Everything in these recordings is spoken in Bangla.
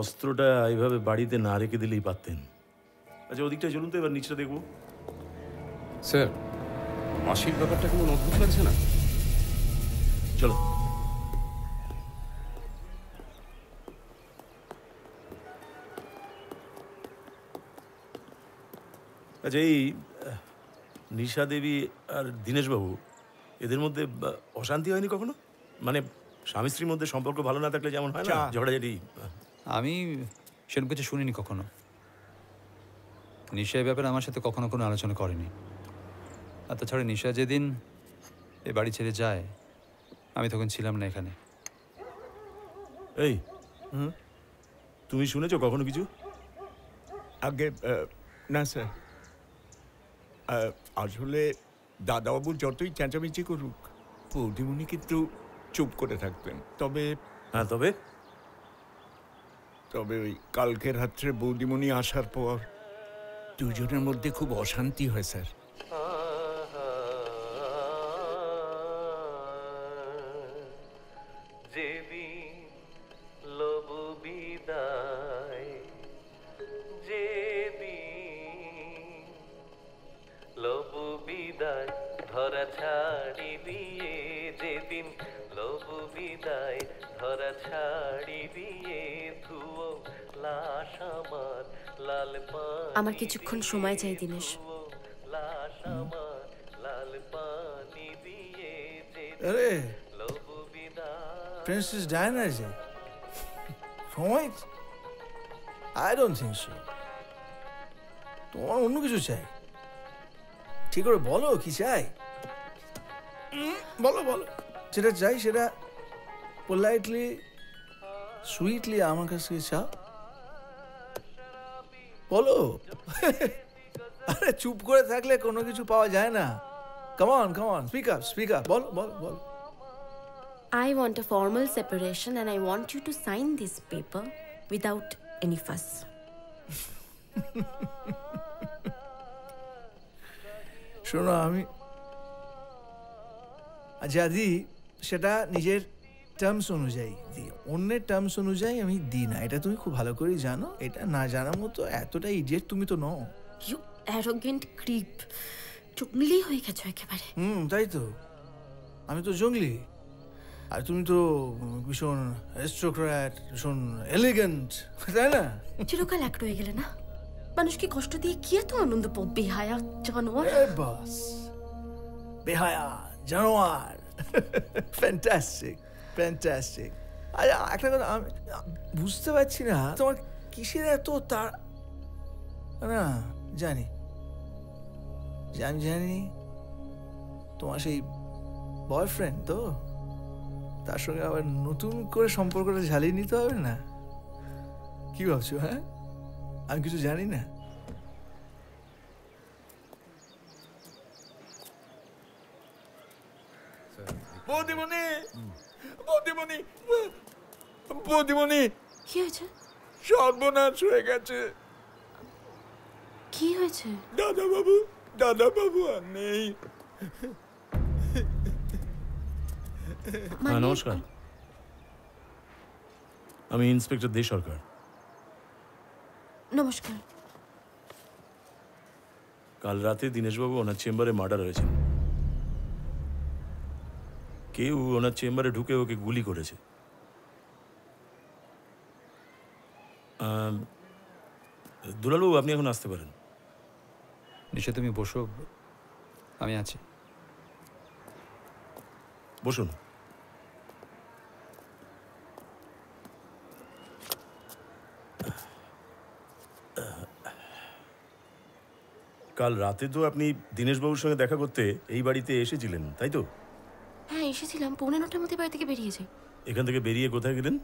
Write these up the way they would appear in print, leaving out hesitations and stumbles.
অস্ত্রটা এইভাবে বাড়িতে না রেখে দিলেই পারতেন। আচ্ছা, ওদিকটা চলুন তো, এবার নিচটা দেখবো। স্যার, মাসির ব্যাপারটা কেমন অদ্ভুত লাগছে না? চলো। আচ্ছা, এই নিশা দেবী আর দীনেশবাবু, এদের মধ্যে অশান্তি হয়নি কখনো? মানে স্বামী স্ত্রীর মধ্যে সম্পর্ক ভালো না থাকলে যেমন হয় না, ঝগড়াঝাটি? আমি সেরকম কিছু শুনিনি কখনো। নিশা এই ব্যাপারে আমার সাথে কখনো কোনো আলোচনা করেনি। আর তাছাড়া নিশা যেদিন এ বাড়ি ছেড়ে যায়, আমি তখন ছিলাম না এখানে। এই, তুমি শুনেছো কখনো কিছু? আগে না স্যার, আসলে দাদাবাবু যতই চেঁচামেচি করুক, বৌদিমণি কিন্তু চুপ করে থাকতেন। তবে হ্যাঁ, তবে তবে ওই কালকের রাত্রে বৌদিমণি আসার পর দুজনের মধ্যে খুব অশান্তি হয় স্যার। ধরা ছাড়ি দিয়ে যেদিন লবু বিদায়, ধরা ছাড়ি দিয়ে ধুয়ো লাশ আমার লাল পানি। আমার কিছুক্ষণ সময় চাই দিনেশ। লাশ আমার লাল পানি দিয়ে আরে লবু বিদায়। প্রিন্সেস ডায়ানা যে সময়, আই ডোন্ট থিংক সো। তোমার অন্য কিছু চাই, ঠিক করে বলো কি চাই। বলো বলো, যেটা চাই সেটা পোলাইটলি সুইটলি আমার কাছ থেকে চাও। বলো। আরে চুপ করে থাকলে কোনো কিছু পাওয়া যায় না। Come on come on, speak up, বলো বলো বলো। I want a formal separation and I want you to sign this paper without any fuss. শোনো, আমি যা দিই সেটা নিজের টার্মস অনুযায়ী দিই, অন্যের টার্মস অনুযায়ী আমি দিই না। এটা তুমি খুব ভালো করেই জানো। এটা না জানার মতো এতটা ইডিয়েট তুমি তো নও। You arrogant creep. জঙ্গলি হয়ে গেছো একেবারে। তাই তো, আমি তো জঙ্গলি, আর তুমি তো ভীষণ অ্যারিস্টোক্র্যাট, ভীষণ এলিগেন্ট, তাই না? চিরকাল এক রয়ে গেলে না। মানুষকে কষ্ট দিয়ে কি এত আনন্দ পাও, বেহায়া জানোয়ার। বাস, বেহায়া জানোয়ার। Fantastic fantastic. আরে একটা কথা আমি বুঝতে পারছি না, তোমার কিসের এত তার না। জানি জানি তোমার সেই বয়ফ্রেন্ড তো, তার সঙ্গে আবার নতুন করে সম্পর্কটা ঝালিয়ে নিতে হবে না? কি ভাবছো? হ্যাঁ, আমি কিছু জানি না? বৌদিমণি, বৌদিমণি, বৌদিমণি, কি হয়েছে? সর্বনাশ হয়ে গেছে। কি হয়েছে? দাদাবাবু আর নেই। নমস্কার, আমি ইন্সপেক্টর দে সরকার। নমস্কার। কাল রাতে দীনেশবাবু ওনার চেম্বারে মার্ডার হয়েছেন। কেউ ওনার চেম্বারে ঢুকে ওকে গুলি করেছে। দুলালবাবু, আপনি এখন আসতে পারেন। নিশ্চয়, তুমি বসো, আমি আছি। বসুন। কাল রাতে তো আপনি দীনেশবাবুর সঙ্গে দেখা করতে এই বাড়িতে এসেছিলেন, তাই তো? হ্যাঁ, এসেছিলাম। 9:45 মধ্যে বাড়ি থেকে বেরিয়ে যাই। এখান থেকে বেরিয়ে কোথায় গেলেন?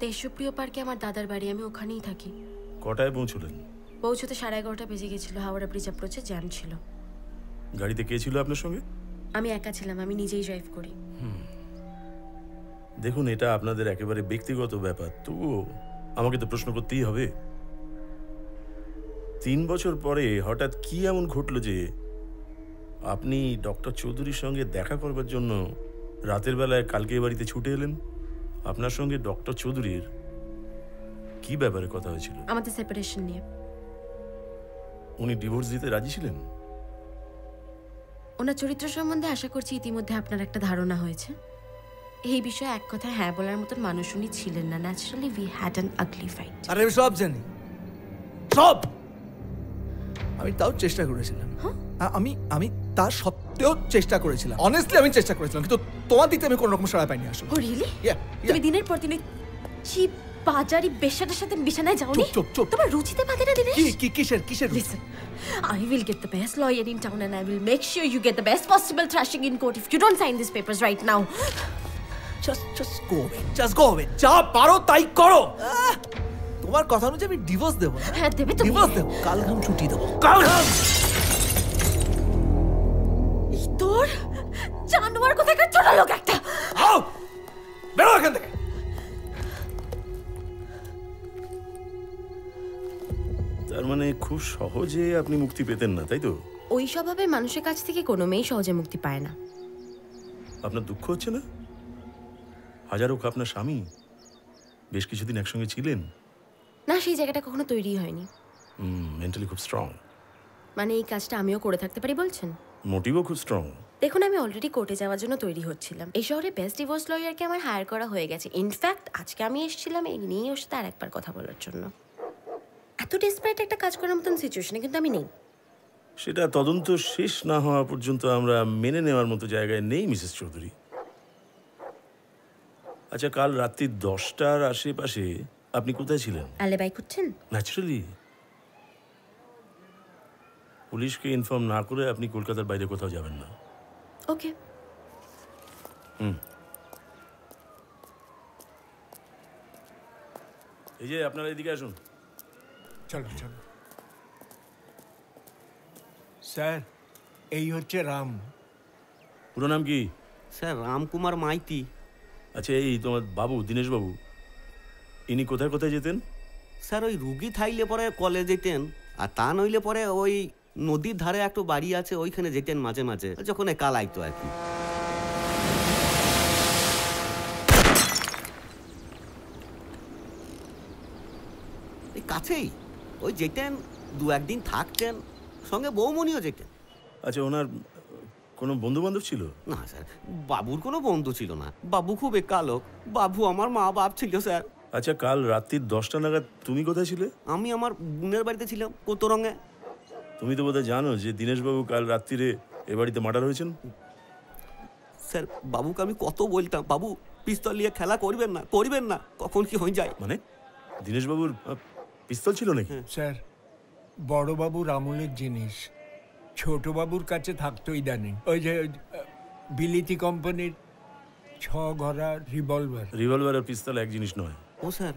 দেশপ্রিয় পার্কে আমার দাদার বাড়ি, আমি ওখানেই থাকি। কটায় পৌঁছলেন? পৌঁছতে 11:30 বেজে গেছিল। হাওড়া ব্রিজ অ্যাপ্রোচে জ্যাম ছিল। গাড়িতে কে ছিল আপনার সঙ্গে? আমি একা ছিলাম, আমি নিজেই ড্রাইভ করি। দেখুন, এটা আপনাদের একেবারে ব্যক্তিগত ব্যাপার, তবুও আমাকে তো প্রশ্ন করতেই হবে। 3 বছর পরে হঠাৎ কি এমন ঘটলো যে আপনি ডক্টর চৌধুরীর সঙ্গে দেখা করবার জন্য রাতের বেলায় কালকে বাড়িতে ছুটে এলেন? আপনার সঙ্গে ডক্টর চৌধুরীর কি ব্যাপারে কথা হয়েছিল? আমাদের সেপারেশন নিয়ে। উনি ডিভোর্স দিতে রাজি ছিলেন? ওনার চরিত্র সম্বন্ধে আশা করছি ইতিমধ্যে আপনার একটা ধারণা হয়েছে। এই বিষয়ে এক কথা হ্যাঁ বলার মতন মানুষ উনি ছিলেন না। Naturally we had an ugly fight. আরে আমি সব জানি, সব। আমি তাও চেষ্টা করেছিলাম। আমি আমি তার সত্ত্বেও চেষ্টা করেছিলাম। অনেস্টলি আমি চেষ্টা করেছিলাম, কিন্তু তোমার দিতে আমি কোনো রকম সাড়া পাইনি আসলে। ও রিয়েলি? তুমি দিনের পর দিন চিপ বাজারি বেশ্যাটার সাথে বিছানায় যাওনি? চুপ চুপ। তোমার রুচিতে বাধে না দিনেশ? কি কিসের কিসের? Listen, I will get the best lawyer in town and I will make sure you get the best possible thrashing in court if you don't sign these papers right now. Just go away. Just go away. যা পারো তাই করো। তোমার কথা অনুযায়ী আমি ডিভোর্স দেবো। হ্যাঁ দেবে তুমি। ডিভোর্স দেবো, কালঘাম ছুটি দেবো। কালঘাম। তোর জানোয়ার কোথাকার ছোট লোক একটা। আও বেরো এখান থেকে। তার মানে খুব সহজে আপনি মুক্তি পেতেন না, তাই তো? ওই স্বভাবের মানুষের কাছ থেকে কোনো মেয়ে সহজে মুক্তি পায় না। আপনার দুঃখ হচ্ছে না? হাজার হোক আপনার স্বামী, বেশ কিছুদিন একসঙ্গে ছিলেন। না, সেই জায়গাটা কখনো তৈরি হয়নি। মেন্টালি খুব স্ট্রং। মানে এই কাজটা আমিও করে থাকতে পারি বলছেন? মোটিভও খুব স্ট্রং। দেখুন, আমি অলরেডি কোর্টে যাওয়ার জন্য তৈরি হচ্ছিলাম। এই শহরে বেস্ট ডিভোর্স লয়ারকে আমার হায়ার করা হয়ে গেছে। ইনফ্যাক্ট আজকে আমি এসেছিলাম এই নিয়ে ওর সাথে আর একবার কথা বলার জন্য। এত ডেসপারেট একটা কাজ করার মতন সিচুয়েশনে কিন্তু আমি নেই। সেটা তদন্ত শেষ না হওয়া পর্যন্ত আমরা মেনে নেওয়ার মতো জায়গায় নেই মিসেস চৌধুরী। আচ্ছা, কাল রাত্রি 10টার আশেপাশে আপনি কোথায় ছিলেন? আলেবাই করছেন? ন্যাচারালি। পুলিশকে ইনফর্ম না করে আপনি কলকাতার বাইরে কোথাও যাবেন না। ওকে। এই যে আপনারা এদিকে আসুন। চলো চলো। স্যার, এই হচ্ছে রাম। পুরো নাম কি? স্যার রামকুমার মাইতি। আচ্ছা, এই তোমার বাবু দীনেশ বাবু, ইনি কোথায় কোথায় যেতেন? স্যার ওই রুগী থাইলে পরে কলেজ যেতেন, আর তা নইলে পরে ওই নদীর ধারে একটু বাড়ি আছে ওইখানে যেতেন মাঝে মাঝে, যখন কাল আইতো আর কি। এই কাছেই ওই যেতেন, দু একদিন থাকতেন, সঙ্গে বৌমনিও যেতেন। আচ্ছা, ওনার কোনো বন্ধু বান্ধব ছিল? না স্যার, বাবুর কোনো বন্ধু ছিল না। বাবু খুব একালোক। বাবু আমার মা বাপ ছিল স্যার। আচ্ছা, কাল রাত্রি 10টা নাগাদ তুমি কোথায় ছিলে? আমি আমার বোনের বাড়িতে ছিলাম, কোতরঙ্গে। তুমি তো বোধহয় জানো যে দীনেশবাবু কাল রাত্রিরে এ বাড়িতে মার্ডার হয়েছেন। স্যার বাবুকে আমি কত বলতাম, বাবু পিস্তল নিয়ে খেলা করবেন না, করবেন না, কখন কি হয়ে যায়। মানে দীনেশবাবুর পিস্তল ছিল নাকি? স্যার, বড়বাবুর আমলের জিনিস ছোটবাবুর কাছে থাকতো ইদানিং। ওই যে বিলিতি কোম্পানির 6 ঘরা রিভলভার। রিভলভার আর পিস্তল এক জিনিস নয়। ও স্যার,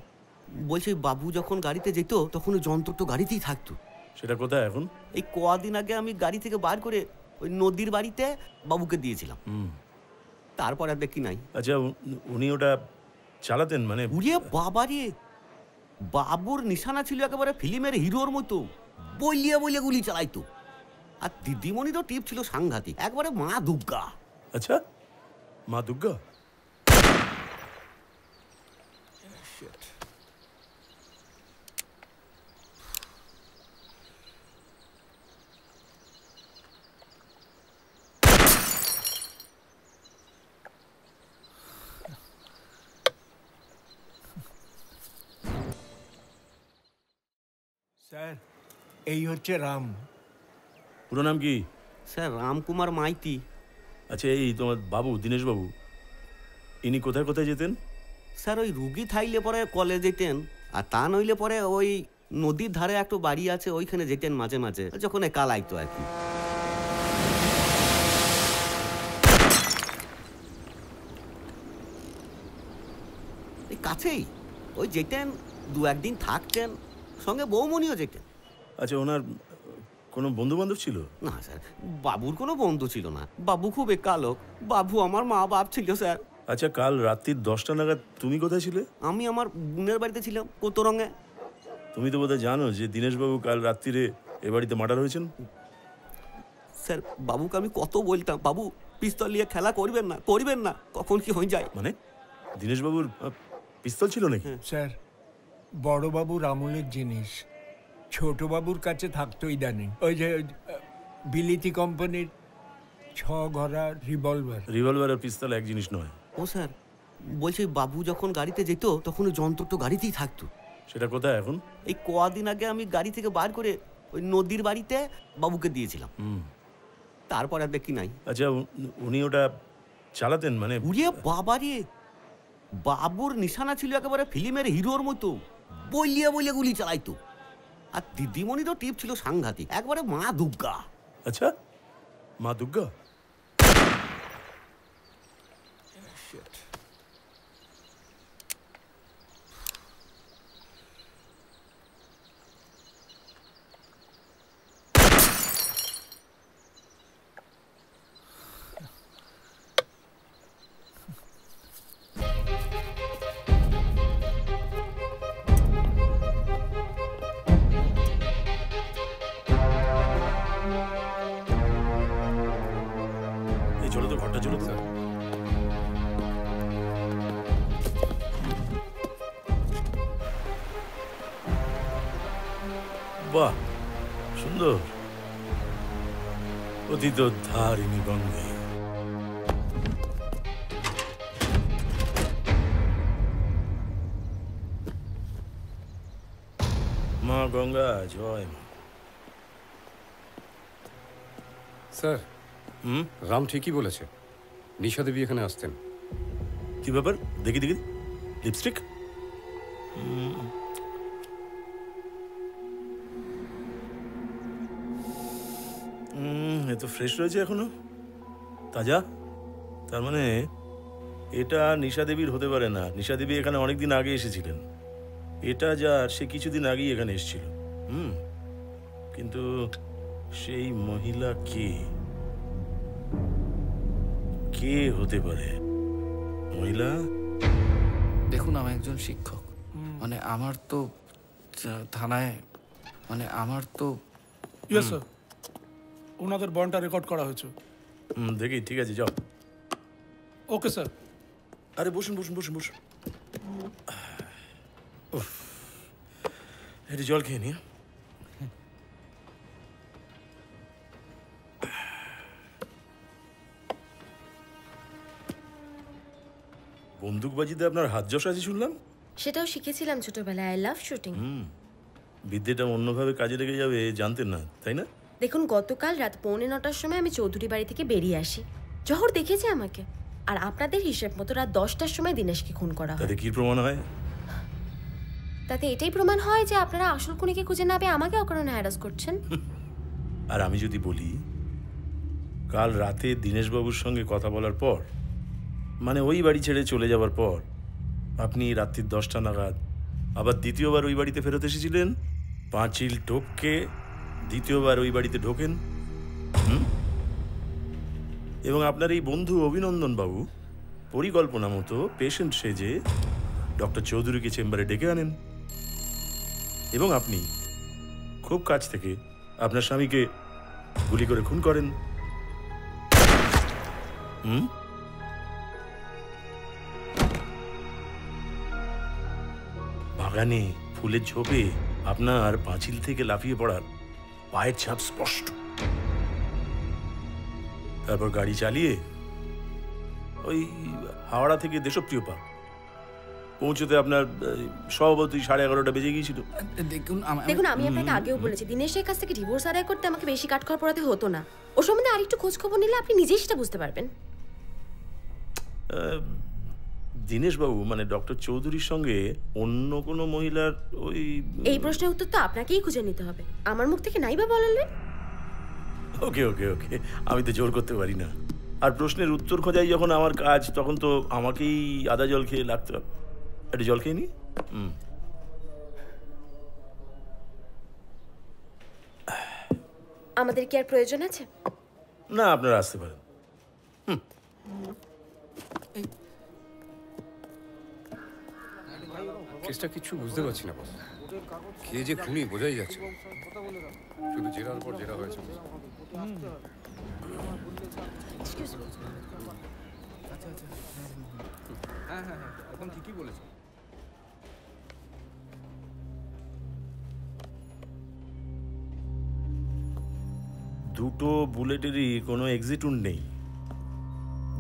বলছি বাবু যখন গাড়িতে যেত তখন ওই যন্ত্র তো গাড়িতেই থাকতো। সেটা কোথায় এখন? এই কদিন আগে আমি গাড়ি থেকে বার করে ওই নদীর বাড়িতে বাবুকে দিয়েছিলাম, তারপর আর দেখি নাই। আচ্ছা, উনি ওটা চালাতেন মানে? উড়িয়ে বাবারে, বাবুর নিশানা ছিল একেবারে ফিল্মের হিরোর মতো, বলিয়ে বলিয়ে গুলি চালাইতো। আর দিদিমণি তো টিপ ছিল সাংঘাতিক, একবারে মা দুর্গা। আচ্ছা, মা দুর্গা। স্যার, এই হচ্ছে রাম। পুরো নাম কি? স্যার রামকুমার মাইতি। আচ্ছা, এই তোমার বাবু দীনেশবাবু, ইনি কোথায় কোথায় যেতেন? স্যার ওই রুগী থাইলে পরে কলেজ যেতেন, আর তা নইলে পরে ওই নদীর ধারে একটু বাড়ি আছে ওইখানে যেতেন মাঝে মাঝে, যখন কাল আইতো আর কি। এই কাছেই ওই যেতেন, দু একদিন থাকতেন, সঙ্গে বৌমনিও যেতেন। আচ্ছা, ওনার কোনো বন্ধু বান্ধব ছিল? না স্যার, বাবুর কোনো বন্ধু ছিল না। বাবু খুব একালোক। বাবু আমার মা বাপ ছিল স্যার। আচ্ছা, কাল রাত্রি 10টা নাগাদ তুমি কোথায় ছিলে? আমি আমার বোনের বাড়িতে ছিলাম, কোতরঙ্গে। তুমি তো বোধহয় জানো যে দীনেশবাবু কাল রাত্রিরে এ বাড়িতে মার্ডার হয়েছেন। স্যার বাবুকে আমি কত বলতাম, বাবু পিস্তল নিয়ে খেলা করবেন না, করবেন না, কখন কি হয়ে যায়। মানে দীনেশবাবুর পিস্তল ছিল নাকি? স্যার, বড়বাবুর আমলের জিনিস, ছোটবাবুর কাছে থাকতো ইদানিং। ওই যে বিলিতি কোম্পানির 6 ঘরা রিভলভার। রিভলভার আর পিস্তল এক জিনিস নয়। ও স্যার, বলছি বাবু যখন গাড়িতে যেত তখন ওই যন্ত্র তো গাড়িতেই থাকতো। সেটা কোথায় এখন? এই কদিন আগে আমি গাড়ি থেকে বার করে ওই নদীর বাড়িতে বাবুকে দিয়েছিলাম, তারপর আর দেখি নাই। আচ্ছা, উনি ওটা চালাতেন মানে? উড়িয়ে বাবারে, বাবুর নিশানা ছিল একেবারে ফিল্মের হিরোর মতো, বলিয়ে বলিয়ে গুলি চালাইতো। আর দিদিমণি তো টিপ ছিল সাংঘাতিক, একবারে মা দুর্গা। আচ্ছা, মা দুর্গা। এই চলো তো, ঘরটা চলো তো। বাহ, সুন্দর। অতীত ধারিণী গঙ্গে। মা গঙ্গা জয় মা। স্যার, রাম ঠিকই বলেছে, নিশা দেবী এখানে আসতেন। কি ব্যাপার? দেখি দেখি, লিপস্টিক। এ তো ফ্রেশ রয়েছে এখনো, তাজা। তার মানে এটা নিশা দেবীর হতে পারে না। নিশা দেবী এখানে অনেকদিন আগে এসেছিলেন। এটা যার, সে কিছুদিন আগেই এখানে এসেছিল। কিন্তু সেই মহিলা কে? কে হতে পারে মহিলা? দেখুন, আমি একজন শিক্ষক, মানে আমার তো থানায়, মানে আমার তো। ইয়েস স্যার, ওনাদের বন্ডটা রেকর্ড করা হয়েছে। দেখি, ঠিক আছে, যাও। Okay sir. আরে বসুন বসুন বসুন বসুন। একটু জল খেয়ে নি। বন্দুকবাজিতে আপনার হাত যশ আছে শুনলাম। সেটাও শিখেছিলাম ছোটবেলায়। I love shooting. বিদ্যেটা অন্যভাবে কাজে লেগে যাবে জানতেন না, তাই না? দেখুন, গতকাল রাত 9:45টার সময় আমি চৌধুরী বাড়ি থেকে বেরিয়ে আসি। জহর দেখেছে আমাকে, আর আপনাদের হিসেব মতো রাত 10টার সময় দিনেশকে খুন করা হয়। তাতে কি প্রমাণ হয়? তাতে এটাই প্রমাণ হয় যে আপনারা আসল খুনিকে খুঁজে না পেয়ে আমাকে অকারণে হ্যারাস করছেন। আর আমি যদি বলি, কাল রাতে দীনেশবাবুর সঙ্গে কথা বলার পর, মানে ওই বাড়ি ছেড়ে চলে যাওয়ার পর, আপনি রাত্রির 10টা নাগাদ আবার দ্বিতীয়বার ওই বাড়িতে ফেরত এসেছিলেন, পাঁচিল টপকে দ্বিতীয়বার ওই বাড়িতে ঢোকেন, এবং আপনার এই বন্ধু অভিনন্দন বাবু পরিকল্পনা মতো পেশেন্ট সেজে ডক্টর চৌধুরীকে চেম্বারে ডেকে আনেন, এবং আপনি খুব কাছ থেকে আপনার স্বামীকে গুলি করে খুন করেন। বাগানে ফুলের ঝোপে আপনার পাঁচিল থেকে লাফিয়ে পড়ার পায়ের ছাপ স্পষ্ট। তারপর গাড়ি চালিয়ে ওই হাওড়া থেকে দেশপ্রিয় পার্ক পৌঁছতে আপনার স্বভাবতই 11:30 বেজে গিয়েছিল। দেখুন, আমি আপনাকে আগেও বলেছি, দিনেশের কাছ থেকে ডিভোর্স আদায় করতে আমাকে বেশি কাঠখড় পোড়াতে হতো না। ও সম্বন্ধে আরেকটু খোঁজ খবর নিলে আপনি নিজেই সেটা বুঝতে পারবেন। দীনেশবাবু, মানে ডক্টর চৌধুরীর সঙ্গে অন্য কোনো মহিলার ওই... এই প্রশ্নের উত্তর তো আপনাকেই খুঁজে নিতে হবে, আমার মুখ থেকে নাই বা বললেন। ওকে ওকে ওকে, আমি তো জোর করতে পারি না। আর প্রশ্নের উত্তর খোঁজাই যখন আমার কাজ, তখন তো আমাকেই আদা জল খেয়ে লাগতে হবে। একটু জল খেয়ে নি। আমাদের কি আর প্রয়োজন আছে? না, আপনারা আসতে পারেন। কেসটা কিছু বুঝতে পারছি না বস। কে যে খুনি বোঝাই যাচ্ছে, শুধু জেরার পর জেরা হয়েছে। হ্যাঁ হ্যাঁ হ্যাঁ, একদম ঠিকই বলেছে। দুটো বুলেটেরই কোনো এক্সিট উন্ড নেই,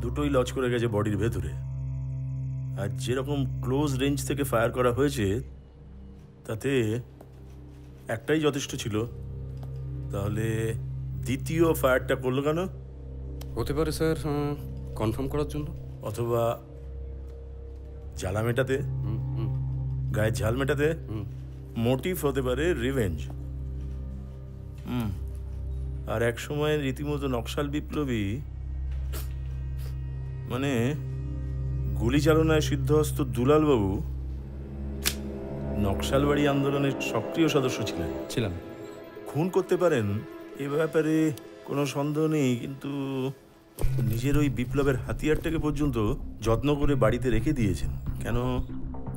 দুটোই লজ করে গেছে বডির ভেতরে। আর যেরকম ক্লোজ রেঞ্জ থেকে ফায়ার করা হয়েছে তাতে একটাই যথেষ্ট ছিল, তাহলে দ্বিতীয় ফায়ারটা করলো কেন? হতে পারে স্যার কনফার্ম করার জন্য, অথবা জ্বালা মেটাতে, গায়ে ঝাল মেটাতে। মোটিভ হতে পারে রিভেঞ্জ। আর এক সময় রীতিমতো নকশাল বিপ্লবী, মানে গুলি চালনায় সিদ্ধহস্ত দুলালবাবু নকশালবাড়ি আন্দোলনের সক্রিয় সদস্য ছিলেন। খুন করতে পারেন এ ব্যাপারে কোনো সন্দেহ নেই, কিন্তু নিজের ওই বিপ্লবের হাতিয়ারটাকে পর্যন্ত যত্ন করে বাড়িতে রেখে দিয়েছেন কেন?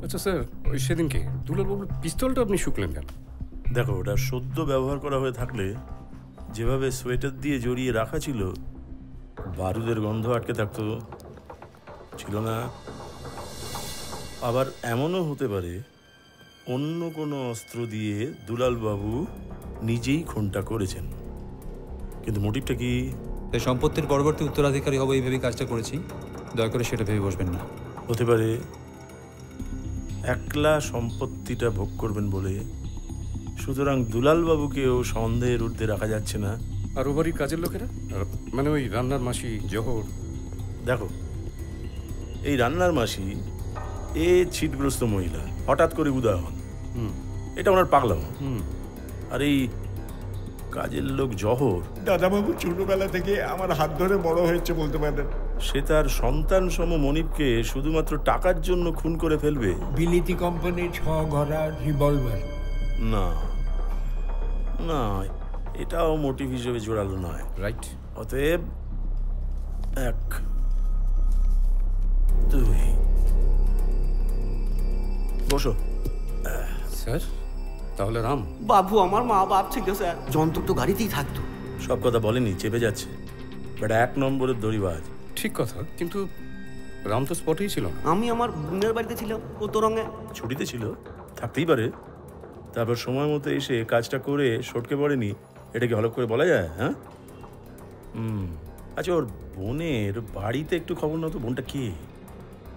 আচ্ছা স্যার, ওই সেদিনকে দুলালবাবুর পিস্তলটা আপনি শুকলেন কেন? দেখো, ওটা সদ্য ব্যবহার করা হয়ে থাকলে যেভাবে সোয়েটার দিয়ে জড়িয়ে রাখা ছিল, বারুদের গন্ধ আটকে থাকতো, ছিল না। আবার এমনও হতে পারে অন্য কোনো অস্ত্র দিয়ে দুলালবাবু নিজেই খুনটা করেছেন, কিন্তু মোটিভটা কি? এই সম্পত্তির পরবর্তী উত্তরাধিকারী হবো এইভাবে কাজটা করেছি, দয়া করে সেটা ভেবে বসবেন না। হতে পারে একলা সম্পত্তিটা ভোগ করবেন বলে, সুতরাং দুলালবাবুকেও সন্দেহের ঊর্ধ্বে রাখা যাচ্ছে না। আর ও বাড়ির কাজের লোকেরা, মানে ওই রান্নার মাসি জহর। দেখো, এই রান্নার মাসি এ ছিটগ্রস্ত মহিলা, হঠাৎ করে উদয় হন, এটা ওনার পাগলাম। আর এই কাজের লোক জহর, দাদাবাবু ছোটবেলা থেকে আমার হাত ধরে বড় হয়েছে বলতে পারেন। সে তার সন্তান সম মনিবকে শুধুমাত্র টাকার জন্য খুন করে ফেলবে? বিলিতি কোম্পানির 6 ঘোড়া রিভলভার। না না, এটাও মোটিভ হিসেবে জোরালো নয়। রাইট। অতএব 1 2 বসো। স্যার, তাহলে রাম বাবু আমার মা বাপ ছিল স্যার, যন্ত্র তো গাড়িতেই থাকতো। সব কথা বলেনি, চেপে যাচ্ছে, বাট 1 নম্বরের দড়িবাজ। ঠিক কথা, কিন্তু রাম তো স্পটেই ছিল না। আমি আমার বোনের বাড়িতে ছিলাম, ও তো রঙে ছুটিতে ছিল, থাকতেই পারে। তারপর সময় মতো এসে কাজটা করে সটকে পড়েনি, এটা কি হলপ করে বলা যায়? হ্যাঁ, আচ্ছা, ওর বোনের বাড়িতে একটু খবর নাও তো। বোনটা কে?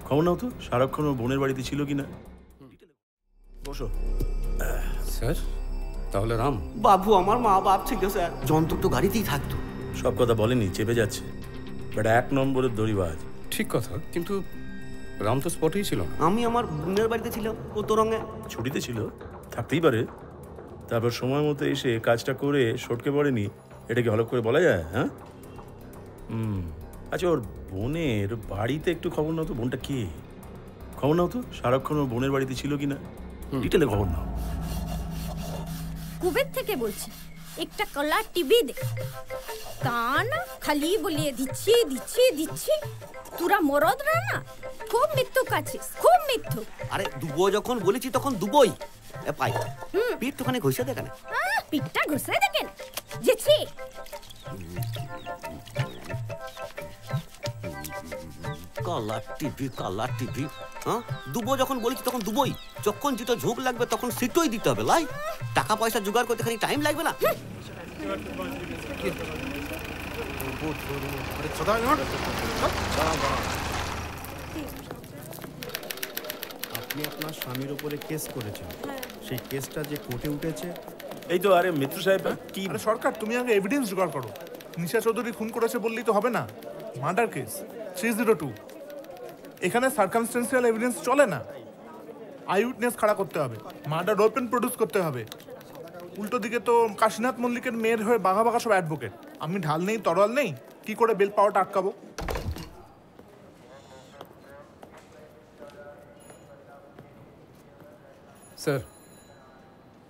খবর নাও তো, সারাক্ষণ ওর বোনের বাড়িতে ছিল কিনা। বসো। স্যার, তাহলে রাম বাবু আমার মা বাপ ছিল স্যার, যন্ত্র তো গাড়িতেই থাকতো। সব কথা বলেনি, চেপে যাচ্ছে, বাট 1 নম্বরের দড়িবাজ। ঠিক কথা, কিন্তু রাম তো স্পটেই ছিল না। আমি আমার বোনের বাড়িতে ছিলাম, ও তো রঙে ছুটিতে ছিল, থাকতেই পারে। তারপর সময় মতো এসে কাজটা করে সটকে পড়েনি, এটা কি হলপ করে বলা যায়? হ্যাঁ, আচ্ছা, ওর বোনের বাড়িতে একটু খবর নাও তো। বোনটা কে? খবর নাও তো, সারাক্ষণ ওর বোনের বাড়িতে ছিল কিনা, ডিটেলে খবর নাও। কুবেত থেকে বলছি, একটা কালার টিভি দে। তা না, খালি বলিয়ে দিচ্ছি দিচ্ছি দিচ্ছি। তোরা মরদরা না খুব মিথ্যু কাছিস, খুব মিথ্যু। আরে দুবো যখন বলেছি তখন দুবোই। এ পাই পিঠ তোখানে ঘষে দেখে না। পিঠটা ঘষে দেখেন যেছি। কালার টিভি, হ্যাঁ দুবো যখন বলেছি তখন দুবোই। যখন যেটা ঝোঁক লাগবে তখন সেটাই দিতে হবে। লাই টাকা পয়সা জোগাড় করতে খানি টাইম লাগবে না। আপনি আপনার স্বামীর উপরে কেস করেছেন, সেই কেসটা যে কোর্টে উঠেছে। এই তো। আরে মিত্র সাহেব, কি সরকার, তুমি আগে এভিডেন্স জোগাড় করো। নিশা চৌধুরী খুন করেছে বললেই তো হবে না। মার্ডার কেস 302, এখানে সার্কামস্টেন্সিয়াল এভিডেন্স চলে না। আই উইটনেস খাড়া করতে হবে, মার্ডার ওপেন প্রডিউস করতে হবে। উল্টো দিকে তো কাশীনাথ মল্লিকের মেয়ের হয়ে বাঘা বাঘা সব অ্যাডভোকেট। আমি ঢাল নেই, তরোয়াল নেই, কি করে বেল পাওয়াটা আটকাবো? স্যার,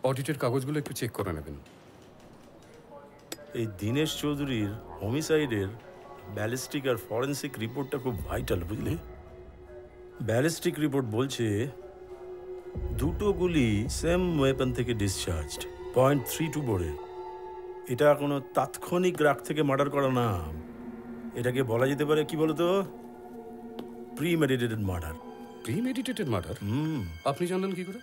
অডিটের কাগজগুলো একটু চেক করে নেবেন। এই দীনেশ চৌধুরীর হোমিসাইডের ব্যালিস্টিক আর ফরেন্সিক রিপোর্টটা খুব ভাইটাল, বুঝলি? ব্যালিস্টিক রিপোর্ট বলছে দুটো গুলি সেম ওয়েপন থেকে ডিসচার্জড, .32 বোরে। এটা কোনো তাৎক্ষণিক রাগ থেকে মার্ডার করা না, এটাকে বলা যেতে পারে কি বলতো, প্রিমেডিটেটেড মার্ডার। Premeditated murder? আপনি জানলেন কি করে?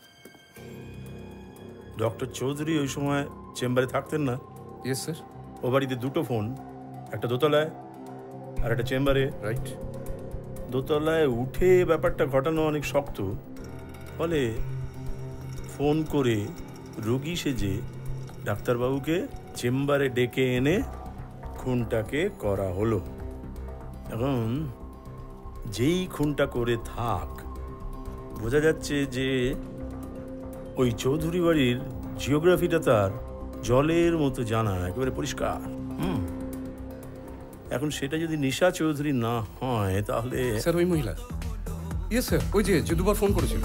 ডক্টর চৌধুরী ওই সময় চেম্বারে থাকতেন না? Yes sir. ও বাড়িতে দুটো ফোন, একটা দোতলায় আর একটা চেম্বারে। রাইট। দোতলায় উঠে ব্যাপারটা ঘটানো অনেক শক্ত, ফলে ফোন করে রোগী সেজে ডাক্তারবাবুকে চেম্বারে ডেকে এনে খুনটাকে করা হলো। এখন যেই খুনটা করে থাক, বোঝা যাচ্ছে যে ওই চৌধুরী বাড়ির জিওগ্রাফিটা তার জলের মতো জানা, একেবারে পরিষ্কার। এখন সেটা যদি নিশা চৌধুরী না হয় তাহলে স্যার ওই মহিলা, ইয়েস স্যার, ওই যে দুবার ফোন করেছিল।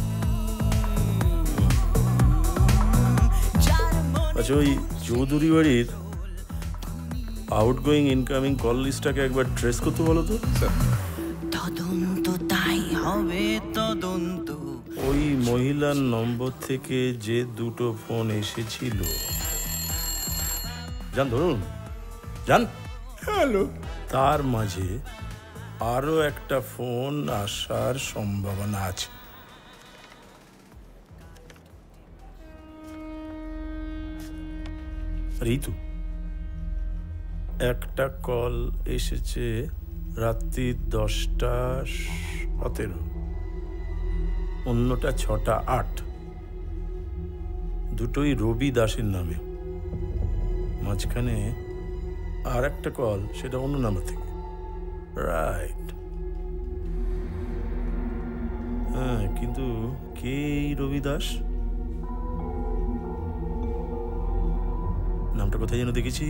আচ্ছা, ওই চৌধুরী বাড়ির আউটগোয়িং ইনকামিং কল লিস্টটাকে একবার ট্রেস করতে বলো তো। তদন্ত তাই হবে তদন্ত। ওই মহিলার নম্বর থেকে যে দুটো ফোন এসেছিল, জান ধরুন জান, হ্যালো, তার মাঝে আরো একটা ফোন আসার সম্ভাবনা আছে। ঋতু একটা কল এসেছে রাত্রি 10:17, অন্যটা 6:08, দুটোই রবি দাসের নামে। মাঝখানে আর একটা কল, সেটা অন্য নাম্বার থেকে। রাইট। হ্যাঁ, কিন্তু কে এই রবি দাস? নামটা কোথায় যেন দেখেছি।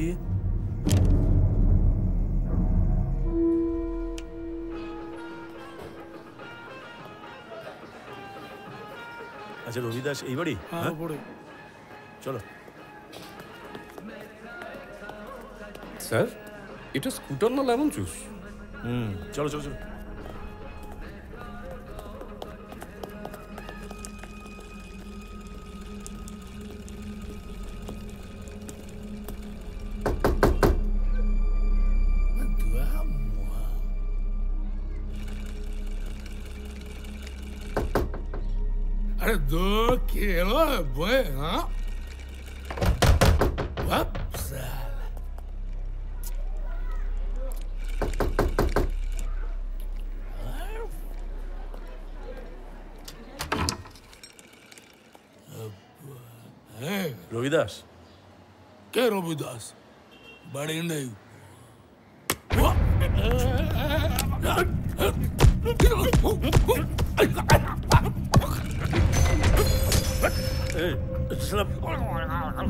আচ্ছা, রবি দাস এই বাড়ি? হ্যাঁ, চলো। স্যার, এটা স্কুটার না লেমন জুস? চলো চলো চলো। अरे दो kilo boy, huh? Whoops. Robidas? কে রবিদাস? বাড়ি নেই।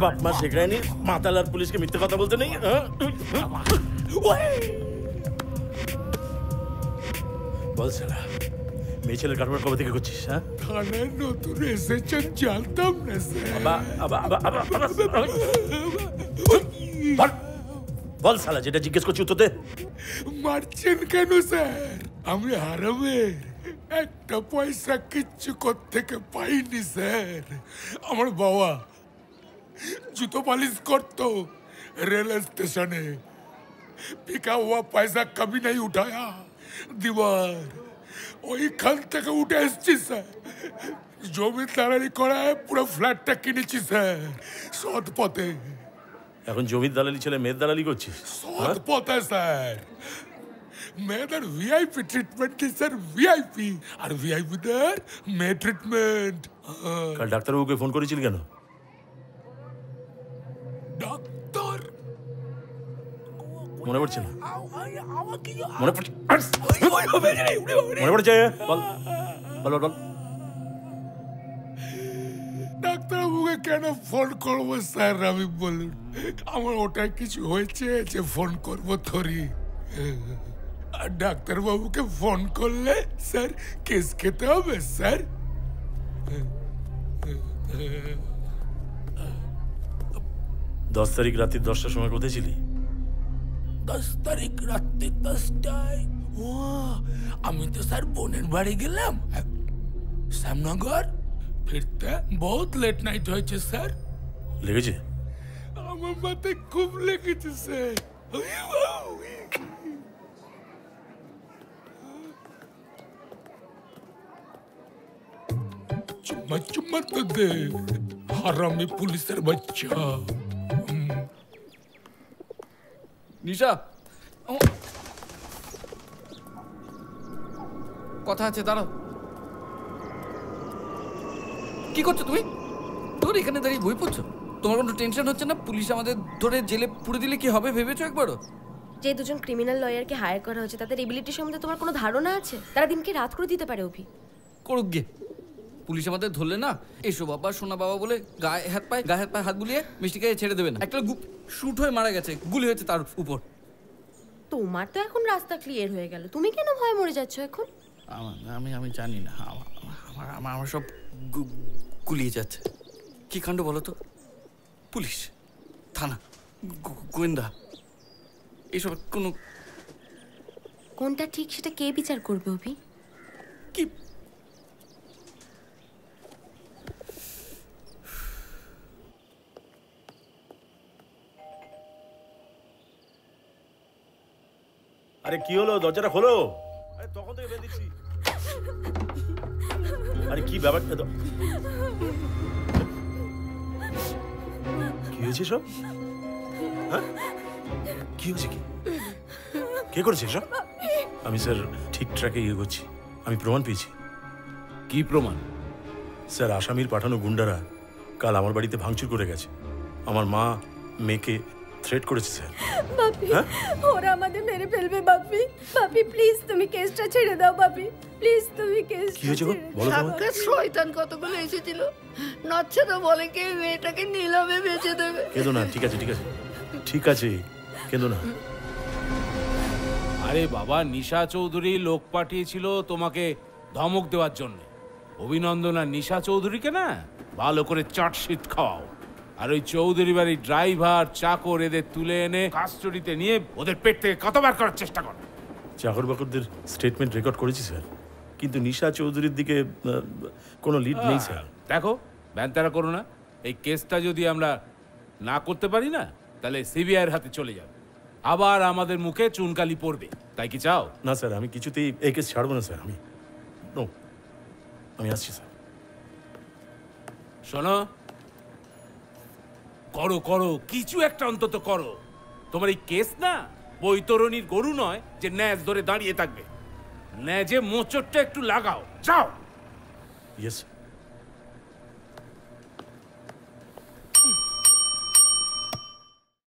বাপ মা শেখায়নি মাতাল আর পুলিশকে মিথ্যে কথা বলতে নেই। বল সালা, মেয়ে ছেলের কারবার কবে থেকে করছিস? হ্যাঁ, থানায় নতুন এসেছেন, জানতাম না স্যার। বল সালা, যেটা জিজ্ঞেস করছি উত্তর দে। মারছেন কেন স্যার? আমি হারামের একটা পয়সা কিচ্ছু কোত্থেকে পাইনি স্যার। আমার বাবা জুতো পালিশ করতো रेल स्टेशन है, बिका हुआ पैसा कभी नहीं उठाया। दीवार वही खान तक उठे স্যার, জমিদারি করা পুরো ফ্ল্যাটটা কিনেছি স্যার সৎ পথে। এখন জমির দালালি ছেলে মেয়ের দালালি করছিস? সৎ পথে স্যার। মেয়েদের ভিআইপি ট্রিটমেন্ট কি স্যার? ভিআইপি আর ভিআইপিদের মেয়ে ট্রিটমেন্ট। কাল ডাক্তারবাবুকে ফোন করেছিল কেন? ডাক্তার মনে পড়ছে না? মনে পড়ছে? মনে পড়ছে? বল বল বল। ডাক্তারবাবুকে কেন ফোন করবো স্যার? আমি বলুন, আমার ওটাই কিছু হয়েছে যে ফোন করবো থরি? আর ডাক্তারবাবুকে ফোন করলে স্যার কেস খেতে হবে স্যার। 10 তারিখ রাত্রি 10টার সময় কোথায় ছিলি? 10 তারিখ রাত্রি 10টায়? ও, আমি তো স্যার বোনের বাড়ি গেলাম শ্যামনগর, ফিরতে বহুত লেট নাইট হয়েছে স্যার। লেগেছে? আমার মাথায় খুব লেগেছে স্যার। চুম্মা চুম্মা তো দে, হারামি পুলিশের বাচ্চা। নিশা কথা আছে, দাঁড়াও। কি করছো তুমি? তোর এখানে দাঁড়িয়ে বই পড়ছো? তোমার কোনো টেনশন হচ্ছে না পুলিশ আমাদের ধরে জেলে পুরে দিলে কি হবে ভেবেছো একবারও? যে দুজন ক্রিমিনাল লয়ারকে হায়ার করা হয়েছে তাদের এবিলিটি সম্বন্ধে তোমার কোনো ধারণা আছে? তারা দিনকে রাত করে দিতে পারে অভি। করুক গে, পুলিশ আমাদের ধরলে না এসো বাবা সোনা বাবা বলে গায়ে হাত পায়ে হাত বুলিয়ে মিষ্টিকে ছেড়ে দেবে না। একটা শুট হয়ে মারা গেছে, গুলি হয়েছে তার উপর। তোমার তো এখন রাস্তা ক্লিয়ার হয়ে গেল, তুমি কেন ভয় মরে যাচ্ছ এখন? আমি জানি না, আমার সব গুলিয়ে যাচ্ছে। কি কাণ্ড বলো তো? পুলিশ, থানা, গোয়েন্দা, এইসব কোনো কোনটা ঠিক সেটা কে বিচার করবে অভি? কি আরে কি হলো? দরজাটা খোলো। আরে তখন থেকে বেঁধে দিচ্ছি। আরে কি ব্যাপারটা? কি হয়েছে সব? হ্যাঁ, কি হয়েছে? কি কে করেছে সব? আমি স্যার ঠিক ট্র্যাকে এগোচ্ছি। আমি প্রমাণ পেয়েছি। কি প্রমাণ? স্যার আসামির পাঠানো গুন্ডারা কাল আমার বাড়িতে ভাঙচুর করে গেছে। আমার মা মেয়েকে থ্রেট করেছে স্যার। বাপি, ওরা আমাদের মেরে ফেলবে বাপি। বাপি প্লিজ তুমি কেসটা ছেড়ে দাও বাপি, প্লিজ তুমি কেস। কি হয়েছে গো? বলো তো। সাক্ষাৎ শয়তান কতগুলো এসেছিল, নচ্ছে তো বলে কে মেয়েটাকে নিলামে বেচে দেবে। কেঁদো না, ঠিক আছে ঠিক আছে ঠিক আছে, কেঁদো না। আরে বাবা, নিশা চৌধুরী লোক পাঠিয়েছিল তোমাকে ধমক দেওয়ার জন্য। অভিনন্দন আর নিশা চৌধুরীকে না ভালো করে চাটশিট খাওয়াও। আর ওই চৌধুরী বাড়ির ড্রাইভার চাকর এদের তুলে এনে কাস্টডিতে নিয়ে ওদের পেট থেকে কতবার করার চেষ্টা কর। চাকর বাকরদের স্টেটমেন্ট রেকর্ড করেছি স্যার, কিন্তু নিশা চৌধুরীর দিকে কোনো লিড নেই স্যার। দেখো ব্যান্তারা করো না, এই কেসটা যদি আমরা না করতে পারি না তাহলে সিবিআইয়ের হাতে চলে যাবে, আবার আমাদের মুখে চুনকালি পড়বে। তাই কি চাও? না স্যার, আমি কিছুতেই এই কেস ছাড়বো না স্যার। আমি আসছি স্যার। শোনো, করো করো কিছু একটা অন্তত করো। তোমার এই কেস না বৈতরণীর গরু নয় যে ন্যাজ ধরে দাঁড়িয়ে থাকবে। ন্যাজে মোচরটা একটু লাগাও, যাও। ইয়েস।